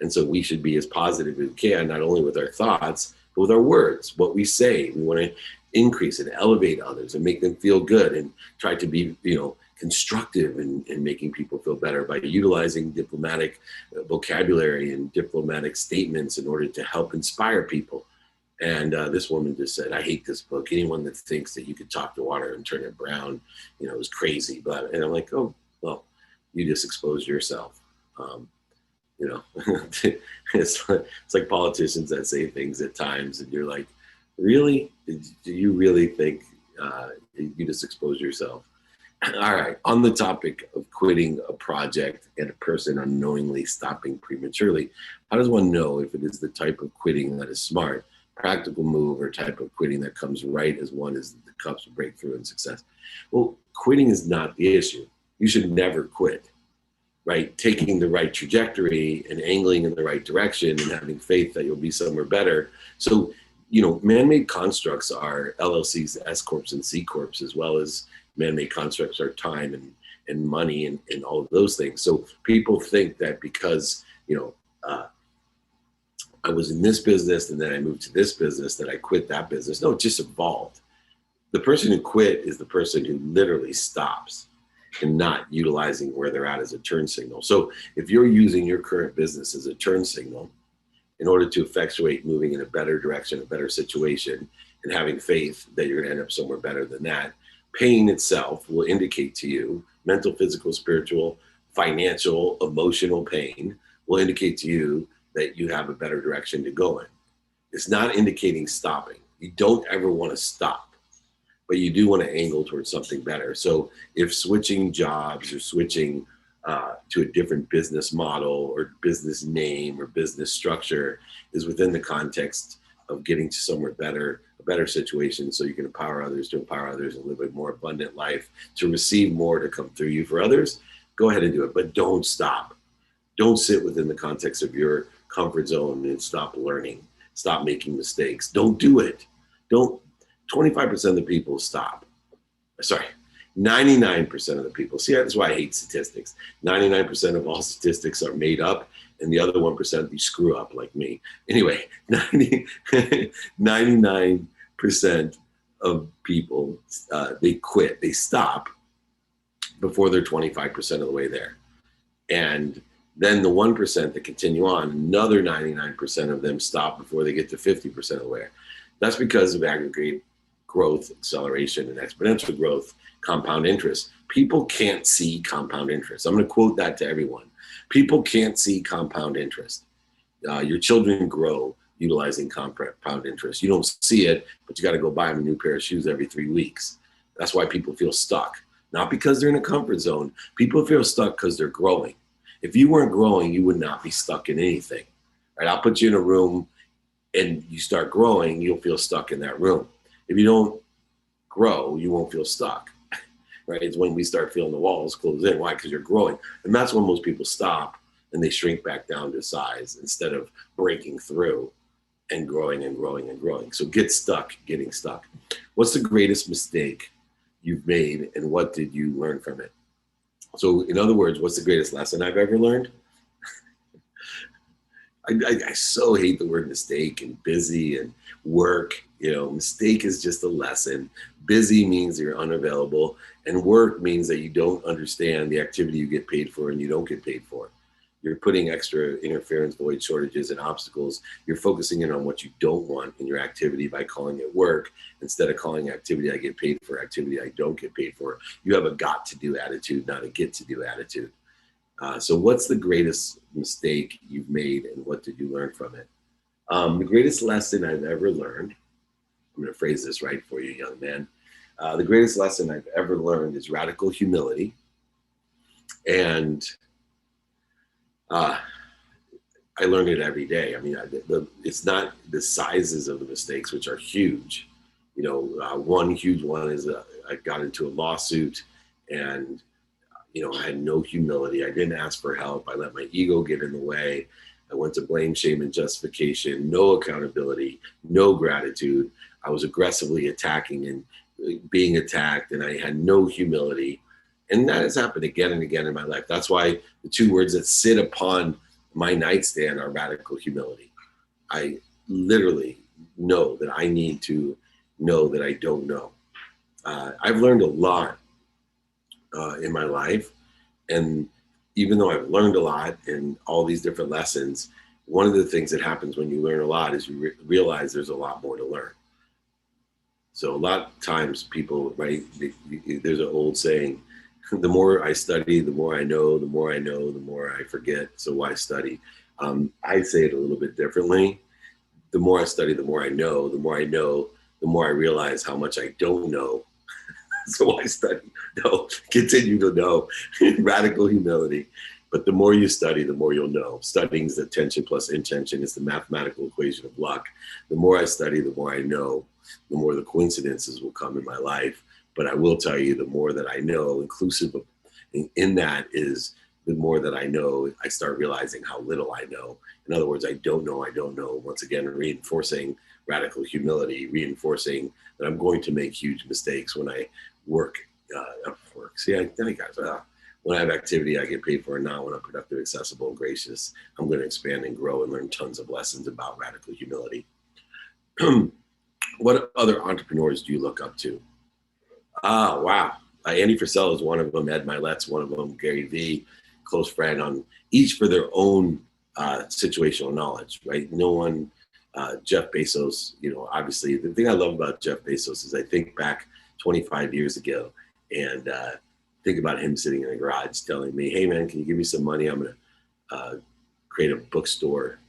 And so we should be as positive as we can, not only with our thoughts, but with our words, what we say. We want to increase and elevate others and make them feel good, and try to be, constructive in making people feel better by utilizing diplomatic vocabulary and diplomatic statements in order to help inspire people. And this woman just said, I hate this book. Anyone that thinks that you could talk to water and turn it brown, is crazy. And I'm like, oh, well, you just exposed yourself. It's like politicians that say things at times, and you're like, really? Do you really think you just expose yourself? All right, on the topic of quitting a project and a person unknowingly stopping prematurely, how does one know if it is the type of quitting that is smart, practical move, or type of quitting that comes right as one is the cups of breakthrough and success? Well, quitting is not the issue. You should never quit, right? Taking the right trajectory and angling in the right direction and having faith that you'll be somewhere better. So, man-made constructs are LLCs, S Corps, and C Corps, as well as man-made constructs are time and money and all of those things. So people think that because, I was in this business and then I moved to this business, that I quit that business. No, it just evolved. The person who quit is the person who literally stops and not utilizing where they're at as a turn signal. So if you're using your current business as a turn signal in order to effectuate moving in a better direction, a better situation, and having faith that you're going to end up somewhere better than that, pain itself will indicate to you, mental, physical, spiritual, financial, emotional pain will indicate to you that you have a better direction to go in. It's not indicating stopping. You don't ever want to stop, but you do want to angle towards something better. So if switching jobs or switching to a different business model or business name or business structure is within the context of getting to somewhere better, a better situation, so you can empower others to empower others and live a more abundant life, to receive more to come through you for others, go ahead and do it, but don't stop. Don't sit within the context of your comfort zone and stop learning, stop making mistakes. Don't do it. 25% of the people stop. Sorry, 99% of the people. See, that's why I hate statistics. 99% of all statistics are made up, and the other 1% you screw up like me. Anyway, 99% of people, they quit, they stop before they're 25% of the way there. And then the 1% that continue on, another 99% of them stop before they get to 50% of the way. That's because of aggregate growth, acceleration, and exponential growth, compound interest. People can't see compound interest. I'm going to quote that to everyone. People can't see compound interest. Your children grow utilizing compound interest. You don't see it, but you got to go buy them a new pair of shoes every 3 weeks. That's why people feel stuck. Not because they're in a comfort zone. People feel stuck because they're growing. If you weren't growing, you would not be stuck in anything. Right? I'll put you in a room and you start growing, you'll feel stuck in that room. If you don't grow, you won't feel stuck. Right? It's when we start feeling the walls close in. Why? Because you're growing. And that's when most people stop and they shrink back down to size instead of breaking through and growing and growing and growing. So get stuck, getting stuck. What's the greatest mistake you've made and what did you learn from it? So in other words, what's the greatest lesson I've ever learned? I so hate the word mistake and busy and work. Mistake is just a lesson. Busy means you're unavailable, and work means that you don't understand the activity you get paid for and you don't get paid for. You're putting extra interference, void, shortages, and obstacles. You're focusing in on what you don't want in your activity by calling it work instead of calling activity I get paid for activity I don't get paid for. You have a got to do attitude, not a get to do attitude. So what's the greatest mistake you've made and what did you learn from it? The greatest lesson I've ever learned, I'm going to phrase this right for you, young man. The greatest lesson I've ever learned is radical humility and Uh, I learned it every day. I mean, it's not the sizes of the mistakes, which are huge. One huge one is I got into a lawsuit, and I had no humility. I didn't ask for help. I let my ego get in the way. I went to blame, shame, and justification, no accountability, no gratitude. I was aggressively attacking and being attacked, and I had no humility. And that has happened again and again in my life. That's why the two words that sit upon my nightstand are radical humility. I literally know that I need to know that I don't know. I've learned a lot in my life. And even though I've learned a lot and all these different lessons, one of the things that happens when you learn a lot is you realize there's a lot more to learn. So a lot of times people, right, there's an old saying, the more I study, the more I know, the more I know, the more I forget. So why study? I say it a little bit differently. The more I study, the more I know, the more I know, the more I realize how much I don't know. So I study, no, continue to know, radical humility. But the more you study, the more you'll know. Studying is attention plus intention. It's the mathematical equation of luck. The more I study, the more I know, the more the coincidences will come in my life. But I will tell you, the more that I know, inclusive of in that is the more that I know, I start realizing how little I know. In other words, I don't know. Once again, reinforcing radical humility, reinforcing that I'm going to make huge mistakes when I work. See, I think when I have activity I get paid for, and now when I'm productive, accessible, and gracious, I'm going to expand and grow and learn tons of lessons about radical humility. What other entrepreneurs do you look up to? Wow. Andy Frisell is one of them. Ed Milet's one of them. Gary Vee, close friend, on each for their own situational knowledge, right? No one, Jeff Bezos, obviously the thing I love about Jeff Bezos is I think back 25 years ago and think about him sitting in a garage telling me, hey man, can you give me some money? I'm going to create a bookstore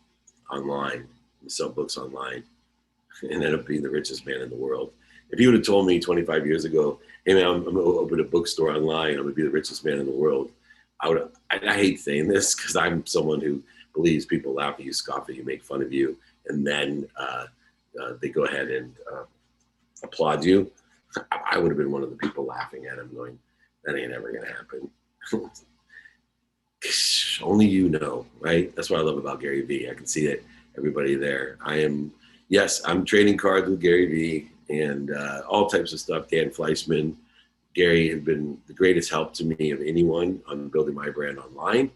online and sell books online, and end up being the richest man in the world. If he would have told me 25 years ago, hey man, I'm going to open a bookstore online, I'm going to be the richest man in the world, I hate saying this because I'm someone who believes people laugh at you, scoff at you, make fun of you, and then they go ahead and applaud you. I would have been one of the people laughing at him going, that ain't ever going to happen. Only you know, right? That's what I love about Gary Vee. I can see it, everybody there. I'm trading cards with Gary Vee and all types of stuff. Dan Fleischman. Gary has been the greatest help to me of anyone on building my brand online.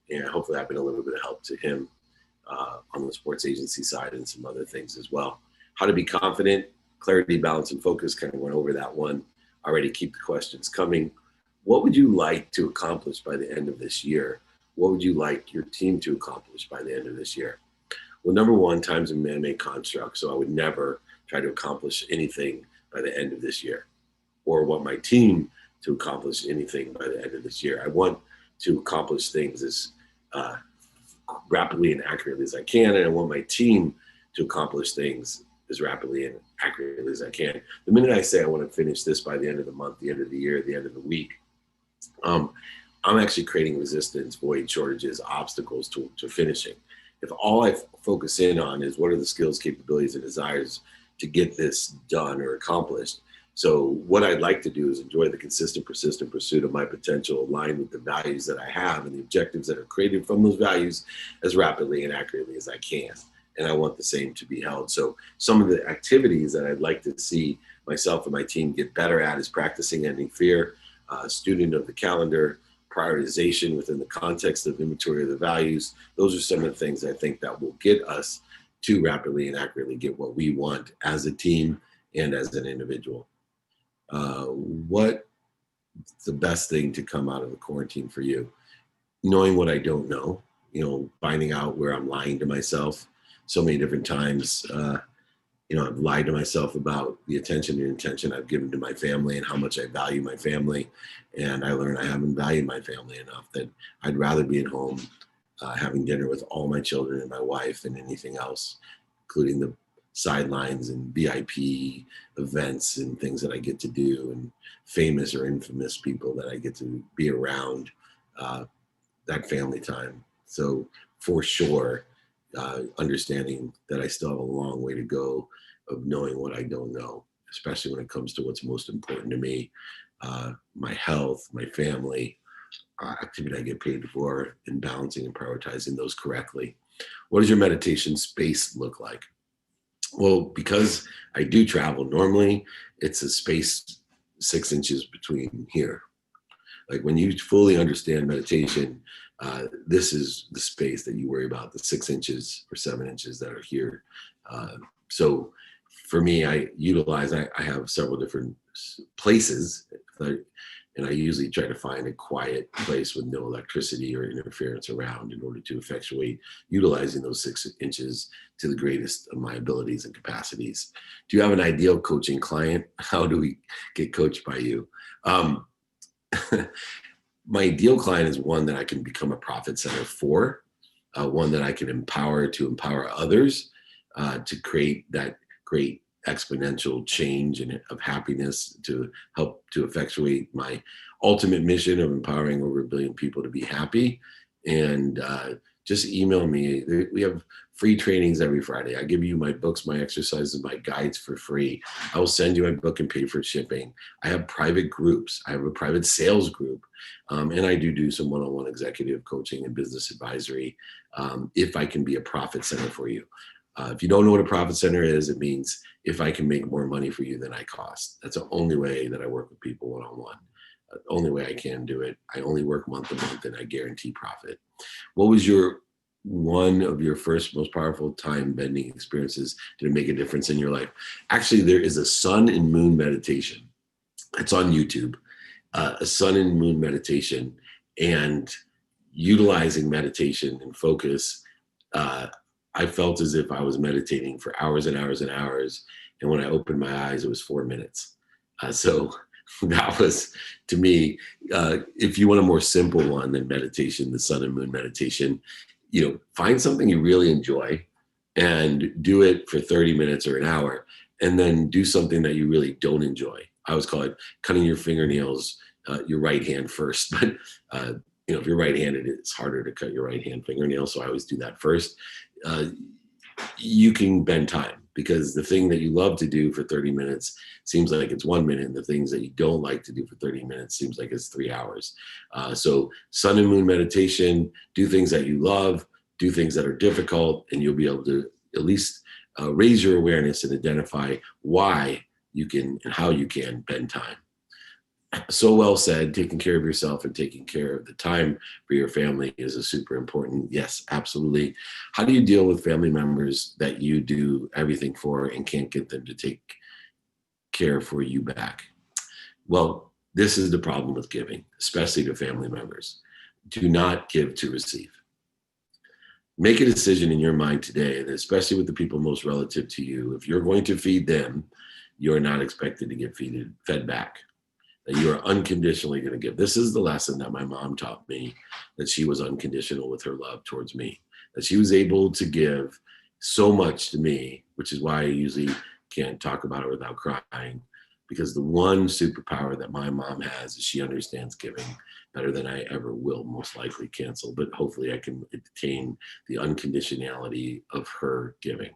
And hopefully I've been a little bit of help to him on the sports agency side and some other things as well. How to be confident, clarity, balance, and focus. Kind of went over that one already. Keep the questions coming. What would you like to accomplish by the end of this year? What would you like your team to accomplish by the end of this year? Well, number one, time's a man-made construct. So I would never try to accomplish anything by the end of this year, or want my team to accomplish anything by the end of this year. I want to accomplish things as rapidly and accurately as I can, and I want my team to accomplish things as rapidly and accurately as I can. The minute I say I want to finish this by the end of the month, the end of the year, the end of the week, I'm actually creating resistance, void, shortages, obstacles to finishing. If all I focus in on is what are the skills, capabilities, and desires to get this done or accomplished. So what I'd like to do is enjoy the consistent, persistent pursuit of my potential, aligned with the values that I have and the objectives that are created from those values as rapidly and accurately as I can. And I want the same to be held. So some of the activities that I'd like to see myself and my team get better at is practicing ending fear, student of the calendar, prioritization within the context of inventory of the values. Those are some of the things I think that will get us to rapidly and accurately get what we want as a team and as an individual. What's the best thing to come out of the quarantine for you? Knowing what I don't know, finding out where I'm lying to myself so many different times. I've lied to myself about the attention and intention I've given to my family and how much I value my family. And I learned I haven't valued my family enough, that I'd rather be at home having dinner with all my children and my wife than anything else, including the sidelines and VIP events and things that I get to do, and famous or infamous people that I get to be around. That family time So for sure, understanding that I still have a long way to go of knowing what I don't know, especially when it comes to what's most important to me, my health, my family, activity I get paid for, and balancing and prioritizing those correctly. What does your meditation space look like? Well, because I do travel, normally it's a space 6 inches between here. Like when you fully understand meditation, this is the space that you worry about, the 6 inches or 7 inches that are here. So for me, I have several different places, and I usually try to find a quiet place with no electricity or interference around in order to effectuate utilizing those 6 inches to the greatest of my abilities and capacities. Do you have an ideal coaching client? How do we get coached by you? My ideal client is one that I can become a profit center for, one that I can empower to empower others, to create that great exponential change of happiness, to help to effectuate my ultimate mission of empowering over 1 billion people to be happy. And just email me. We have free trainings every Friday. I give you my books, my exercises, my guides for free. I will send you my book and pay for shipping. I have private groups. I have a private sales group. And I do some one-on-one executive coaching and business advisory, if I can be a profit center for you. If you don't know what a profit center is, it means if I can make more money for you than I cost. That's the only way that I work with people one-on-one. The only way I can do it. I only work month to month, and I guarantee profit. What was one of your first most powerful time bending experiences? Did it make a difference in your life? Actually, there is a sun and moon meditation. It's on YouTube, a sun and moon meditation, and utilizing meditation and focus. I felt as if I was meditating for hours and hours and hours. And when I opened my eyes, it was 4 minutes. So that was, to me, if you want a more simple one than meditation, the sun and moon meditation, find something you really enjoy and do it for 30 minutes or an hour, and then do something that you really don't enjoy. I always call it cutting your fingernails, your right hand first. But, if you're right-handed, it's harder to cut your right hand fingernail. So I always do that first. You can bend time, because the thing that you love to do for 30 minutes seems like it's 1 minute, and the things that you don't like to do for 30 minutes seems like it's 3 hours. So sun and moon meditation, do things that you love, do things that are difficult, and you'll be able to at least raise your awareness and identify why you can and how you can bend time. So well said. Taking care of yourself and taking care of the time for your family is a super important. Yes, absolutely. How do you deal with family members that you do everything for and can't get them to take care for you back? Well, this is the problem with giving, especially to family members. Do not give to receive. Make a decision in your mind today, that especially with the people most relative to you, if you're going to feed them, you're not expected to get fed back. That you are unconditionally going to give. This is the lesson that my mom taught me, that she was unconditional with her love towards me, that she was able to give so much to me, which is why I usually can't talk about it without crying, because the one superpower that my mom has is she understands giving better than I ever will most likely cancel, but hopefully I can attain the unconditionality of her giving.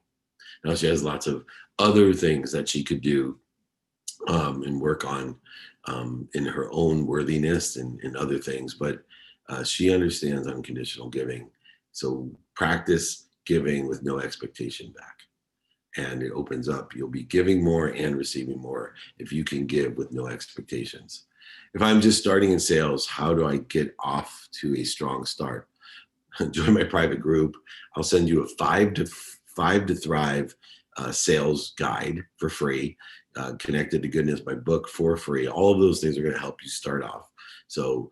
Now she has lots of other things that she could do and work on in her own worthiness and other things, but she understands unconditional giving. So practice giving with no expectation back, and it opens up. You'll be giving more and receiving more if you can give with no expectations. If I'm just starting in sales, how do I get off to a strong start? Join my private group. I'll send you a five to thrive sales guide for free. Connected to Goodness, my book for free. All of those things are going to help you start off. So,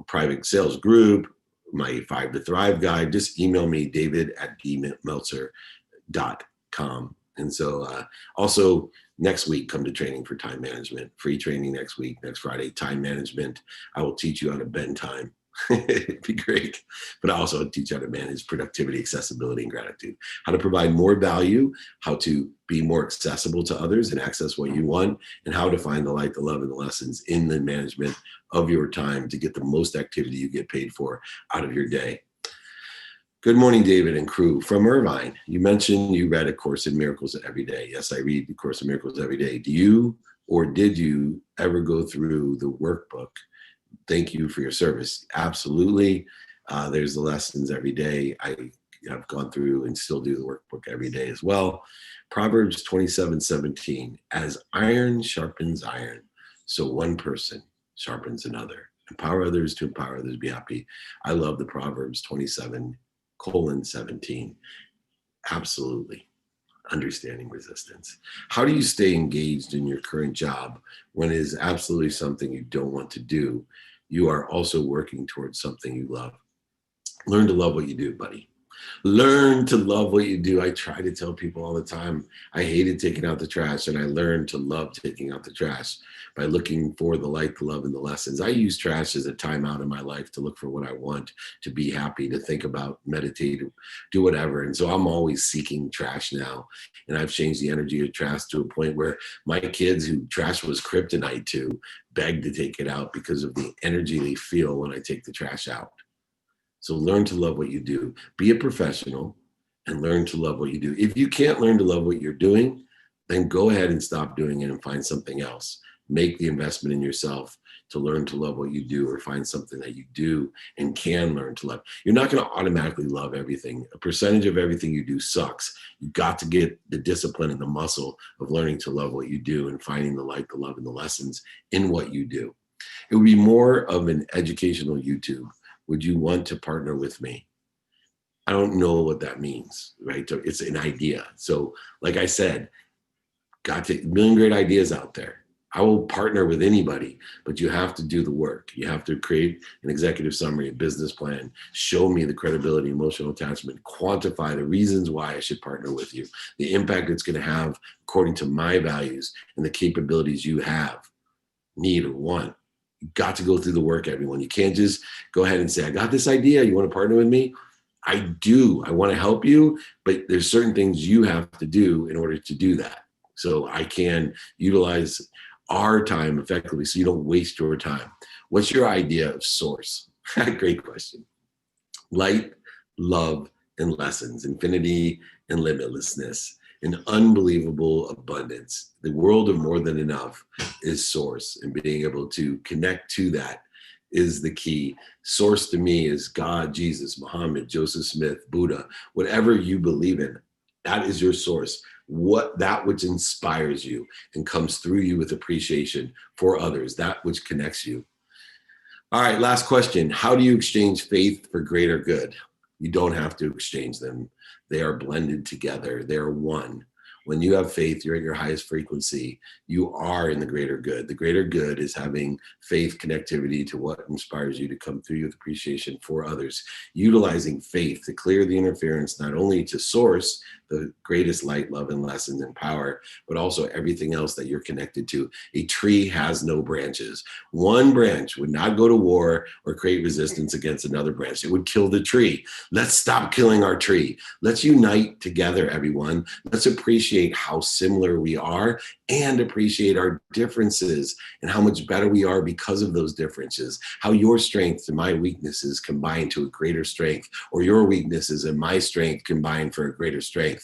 private sales group, my 5 to Thrive guide, just email me, david@dmeltzer.com. And so also next week, come to training for time management, free training next week, next Friday, time management. I will teach you how to bend time. It'd be great. But I also teach how to manage productivity, accessibility, and gratitude, how to provide more value, how to be more accessible to others and access what you want, and how to find the light, the love, and the lessons in the management of your time to get the most activity you get paid for out of your day. Good morning, David and crew. From Irvine, you mentioned you read A Course in Miracles every day. Yes, I read The Course in Miracles every day. Do you or did you ever go through the workbook? Thank you for your service. Absolutely. There's the lessons every day. I have gone through and still do the workbook every day as well. Proverbs 27:17, as iron sharpens iron, so one person sharpens another. Empower others to empower others, be happy. I love the Proverbs 27:17. Absolutely. Understanding resistance. How do you stay engaged in your current job when it is absolutely something you don't want to do? You are also working towards something you love. Learn to love what you do, buddy. Learn to love what you do. I try to tell people all the time, I hated taking out the trash, and I learned to love taking out the trash by looking for the light, the love, and the lessons. I use trash as a timeout in my life to look for what I want, to be happy, to think about, meditate, do whatever. And so I'm always seeking trash now. And I've changed the energy of trash to a point where my kids, who trash was kryptonite to, beg to take it out because of the energy they feel when I take the trash out. So learn to love what you do. Be a professional and learn to love what you do. If you can't learn to love what you're doing, then go ahead and stop doing it and find something else. Make the investment in yourself to learn to love what you do, or find something that you do and can learn to love. You're not going to automatically love everything. A percentage of everything you do sucks. You got to get the discipline and the muscle of learning to love what you do and finding the light, the love, and the lessons in what you do. It would be more of an educational YouTube. Would you want to partner with me? I don't know what that means, right? So it's an idea. So like I said, got a million great ideas out there. I will partner with anybody, but you have to do the work. You have to create an executive summary, a business plan, show me the credibility, emotional attachment, quantify the reasons why I should partner with you, the impact it's going to have according to my values and the capabilities you have, need, or want. Got to go through the work, everyone. You can't just go ahead and say, I got this idea. You want to partner with me? I do. I want to help you, but there's certain things you have to do in order to do that. So I can utilize our time effectively so you don't waste your time. What's your idea of source? Great question. Light, love, and lessons, infinity and limitlessness, an unbelievable abundance. The world of more than enough is source, and being able to connect to that is the key. Source to me is God, Jesus, Muhammad, Joseph Smith, Buddha, whatever you believe in, that is your source. That which inspires you and comes through you with appreciation for others, that which connects you. All right, last question. How do you exchange faith for greater good? You don't have to exchange them. They are blended together. They are one. When you have faith, you're at your highest frequency. You are in the greater good. The greater good is having faith connectivity to what inspires you to come through with appreciation for others. Utilizing faith to clear the interference, not only to source the greatest light, love, and lessons and power, but also everything else that you're connected to. A tree has no branches. One branch would not go to war or create resistance against another branch. It would kill the tree. Let's stop killing our tree. Let's unite together, everyone. Let's appreciate how similar we are and appreciate our differences and how much better we are because of those differences. How your strengths and my weaknesses combine to a greater strength, or your weaknesses and my strength combine for a greater strength.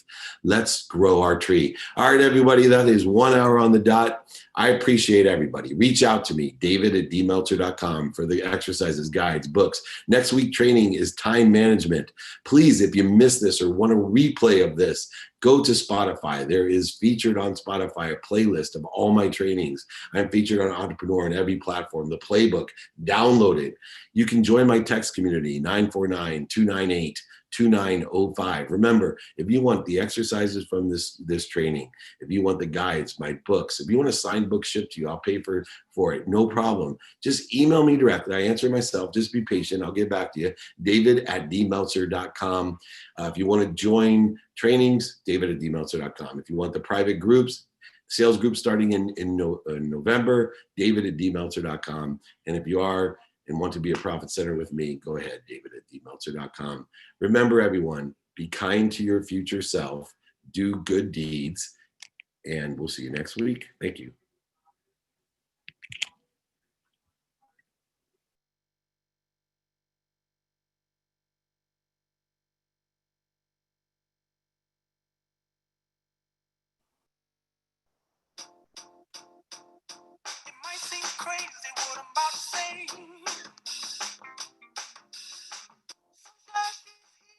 Let's grow our tree. All right, everybody, that is 1 hour on the dot. I appreciate everybody. Reach out to me, david@dmeltzer.com, for the exercises, guides, books. Next week training is time management. Please, if you missed this or want a replay of this, go to Spotify. There is featured on Spotify a playlist of all my trainings. I'm featured on Entrepreneur on every platform. The Playbook, download it. You can join my text community, 949-298-2905. Remember, if you want the exercises from this training, if you want the guides, my books, if you want a signed book shipped to you, I'll pay for it. No problem. Just email me directly. I answer myself. Just be patient. I'll get back to you. David@dmeltzer.com. If you want to join trainings, David@dmeltzer.com. If you want the private groups, sales group starting in November, David@dmeltzer.com. And if you are and want to be a profit center with me, go ahead, David@dmeltzer.com. Remember, everyone, be kind to your future self, do good deeds, and we'll see you next week. Thank you.